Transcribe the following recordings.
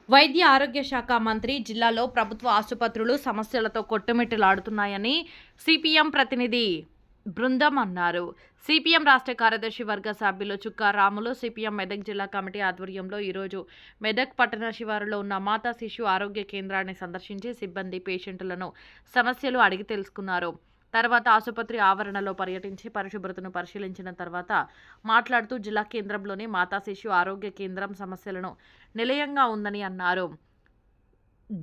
వైద్య ఆరోగ్య శాఖ మంత్రి జిల్లాలో ప్రభుత్వ ఆసుపత్రులు సమస్యలతో కొట్టుమిట్టాడుతున్నాయని సిపిఎం ప్రతినిధి బృందం అన్నారు. సిపిఎం రాష్ట్ర కార్యదర్శి వర్గ సభ్యులు చుక్కా రాములు సిపిఎం మెదక్ జిల్లా కమిటీ ఆధ్వర్యంలో ఈరోజు మెదక్ పట్టణ శివారులో ఉన్న మాతా శిశు ఆరోగ్య కేంద్రాన్ని సందర్శించి సిబ్బంది పేషెంట్లను సమస్యలు అడిగి తెలుసుకున్నారు. తర్వాత ఆసుపత్రి ఆవరణలో పర్యటించి పరిశుభ్రతను పరిశీలించిన తర్వాత మాట్లాడుతూ జిల్లా కేంద్రంలోని మాతా శిశు ఆరోగ్య కేంద్రం సమస్యలను నిలయంగా ఉందని అన్నారు.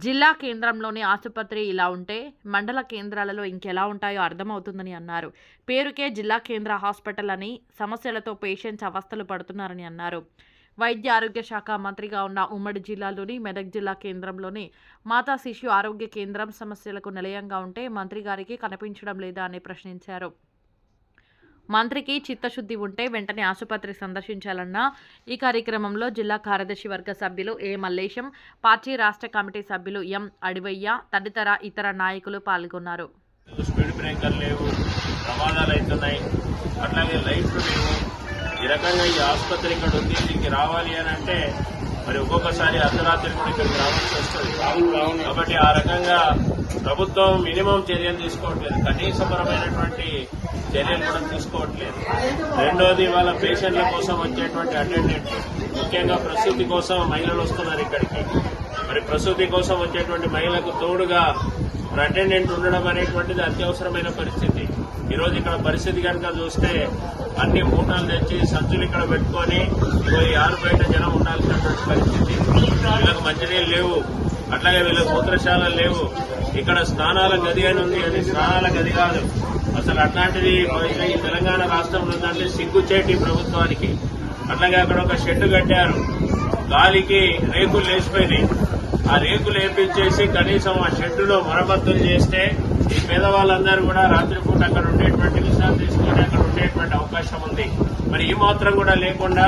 జిల్లా కేంద్రంలోని ఆసుపత్రి ఇలా ఉంటే మండల కేంద్రాలలో ఇంకెలా ఉంటాయో అర్థమవుతుందని అన్నారు. పేరుకే జిల్లా కేంద్ర హాస్పిటల్ అని సమస్యలతో పేషెంట్స్ అవస్థలు పడుతున్నారని అన్నారు. వైద్య ఆరోగ్య శాఖ మంత్రిగా ఉన్న ఉమ్మడి జిల్లాలోని మెదక్ జిల్లా కేంద్రంలోని మాతా శిశు ఆరోగ్య కేంద్రం సమస్యలకు నిలయంగా ఉంటే మంత్రి గారికి కనిపించడం లేదా అని ప్రశ్నించారు. మంత్రికి చిత్తశుద్ధి ఉంటే వెంటనే ఆసుపత్రి సందర్శించాలన్న ఈ కార్యక్రమంలో జిల్లా కార్యదర్శి వర్గ సభ్యులు ఏ మల్లేశం, పార్టీ రాష్ట్ర కమిటీ సభ్యులు ఎం అడివయ్య తదితర ఇతర నాయకులు పాల్గొన్నారు. స్పీడ్ బ్రేకర్ లేవు, ప్రమాదాలు అవుతున్నాయి, అట్లాగే లైట్లు లేవు. ఈ రకంగా ఈ ఆసుపత్రి ఇక్కడ ఉంది, దీనికి రావాలి అని అంటే మరి ఒక్కొక్కసారి అర్ధరాత్రి కూడా ఇక్కడికి రావాల్సి వస్తుంది. కాబట్టి ఆ రకంగా ప్రభుత్వం మినిమం చర్యలు తీసుకోవట్లేదు, కనీసపరమైనటువంటి చర్యలు కూడా తీసుకోవట్లేదు. రెండోది వాళ్ళ పేషెంట్ల కోసం వచ్చేటువంటి అటెండెంట్, ముఖ్యంగా ప్రసూతి కోసం మహిళలు వస్తున్నారు ఇక్కడికి. మరి ప్రసూతి కోసం వచ్చేటువంటి మహిళలకు తోడుగా అటెండెంట్ ఉండడం అనేటువంటిది అత్యవసరమైన పరిస్థితి. ఈరోజు ఇక్కడ పరిస్థితి కనుక చూస్తే అన్ని మూటలు తెచ్చి సంచులు ఇక్కడ పెట్టుకుని ఈ ఆరు బయట జనం ఉండాల్సినటువంటి పరిస్థితి. వీళ్ళకు మంచినీళ్ళు లేవు, అట్లాగే వీళ్ళకి మూత్రశాలలు లేవు. ఇక్కడ స్నానాల గది అని ఉంది, అది స్నానాల గది కాదు. అసలు అట్లాంటిది ఈ తెలంగాణ రాష్ట్రంలో ఉందంటే సిగ్గుచేటి ప్రభుత్వానికి. అట్లాగే అక్కడ ఒక షెడ్ కట్టారు, గాలికి రేకులు లేచిపోయినాయి. ఆ రేకులు వేపించేసి కనీసం ఆ షెడ్డులో మరమ్మతులు చేస్తే ఈ పేదవాళ్ళందరూ కూడా రాత్రిపూట అక్కడ ఉండేటువంటి విశ్రాంతి తీసుకొని అక్కడ ఉండేటువంటి అవకాశం ఉంది. మరి ఈ మాత్రం కూడా లేకుండా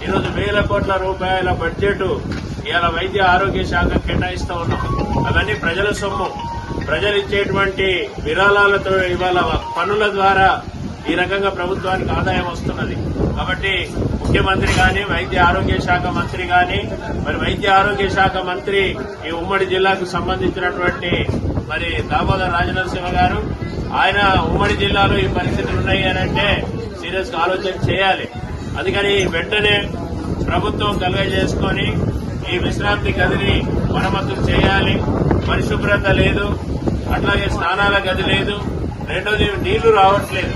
ఈరోజు వేల కోట్ల రూపాయల బడ్జెట్ ఇవాళ వైద్య ఆరోగ్య శాఖ కేటాయిస్తా ఉన్నాం. అవన్నీ ప్రజల సొమ్ము, ప్రజలు ఇచ్చేటువంటి విరాళాలతో ఇవాళ పన్నుల ద్వారా ఈ రకంగా ప్రభుత్వానికి ఆదాయం వస్తున్నది. కాబట్టి ముఖ్యమంత్రి గాని, వైద్య ఆరోగ్య శాఖ మంత్రి గాని, మరి వైద్య ఆరోగ్య శాఖ మంత్రి ఈ ఉమ్మడి జిల్లాకు సంబంధించినటువంటి మరి దామోదర్ రాజనరసింహ గారు, ఆయన ఉమ్మడి జిల్లాలో ఈ పరిస్థితులు ఉన్నాయి అని అంటే సీరియస్ గా ఆలోచన చేయాలి. అందుకని వెంటనే ప్రభుత్వం కలుగజేసుకొని ఈ విశ్రాంతి గదిని మరమ్మతులు చేయాలి. పరిశుభ్రత లేదు, అట్లాగే స్నానాల గది లేదు. రెండోది నీళ్లు రావట్లేదు.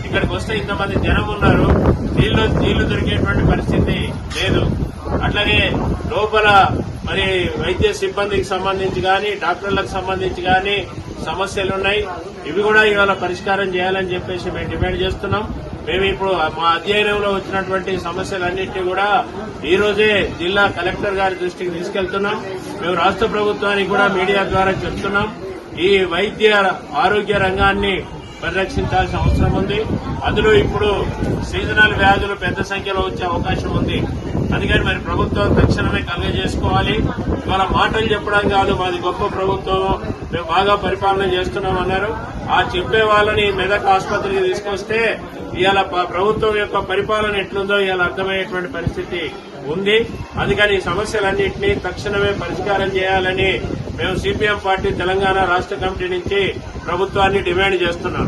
ఇక్కడికి వస్తే ఇంతమంది జనం ఉన్నారు, నీళ్లు దొరికేటువంటి పరిస్థితి లేదు. అట్లాగే లోపల మరి వైద్య సిబ్బందికి సంబంధించి గాని, డాక్టర్లకు సంబంధించి గాని సమస్యలున్నాయి. ఇవి కూడా ఇవాళ పరిష్కారం చేయాలని చెప్పేసి మేము డిమాండ్ చేస్తున్నాం. మేము ఇప్పుడు మా అధ్యయనంలో వచ్చినటువంటి సమస్యలన్నింటినీ కూడా ఈ రోజే జిల్లా కలెక్టర్ గారి దృష్టికి తీసుకెళ్తున్నాం. మేము రాష్ట్ర ప్రభుత్వానికి కూడా మీడియా ద్వారా చెప్తున్నాం. ఈ వైద్య ఆరోగ్య రంగాన్ని పరిరక్షించాల్సిన అవసరం ఉంది. అందులో ఇప్పుడు సీజనల్ వ్యాధులు పెద్ద సంఖ్యలో వచ్చే అవకాశం ఉంది. అందుకని మరి ప్రభుత్వం తక్షణమే కలుగజేసుకోవాలి. ఇవాళ మాటలు చెప్పడం కాదు, మాది గొప్ప ప్రభుత్వం, మేము బాగా పరిపాలన చేస్తున్నామన్నారు. ఆ చెప్పే వాళ్ళని మెదక్ ఆసుపత్రికి తీసుకొస్తే ఇవాళ ప్రభుత్వం యొక్క పరిపాలన ఎట్లుందో ఇవాళ అర్థమయ్యేటువంటి పరిస్థితి ఉంది. అందుకని ఈ సమస్యలన్నింటినీ తక్షణమే పరిష్కారం చేయాలని మేము సిపిఎం పార్టీ తెలంగాణ రాష్ట్ర కమిటీ నుంచి ప్రభుత్వాన్ని డిమాండ్ చేస్తున్నాం.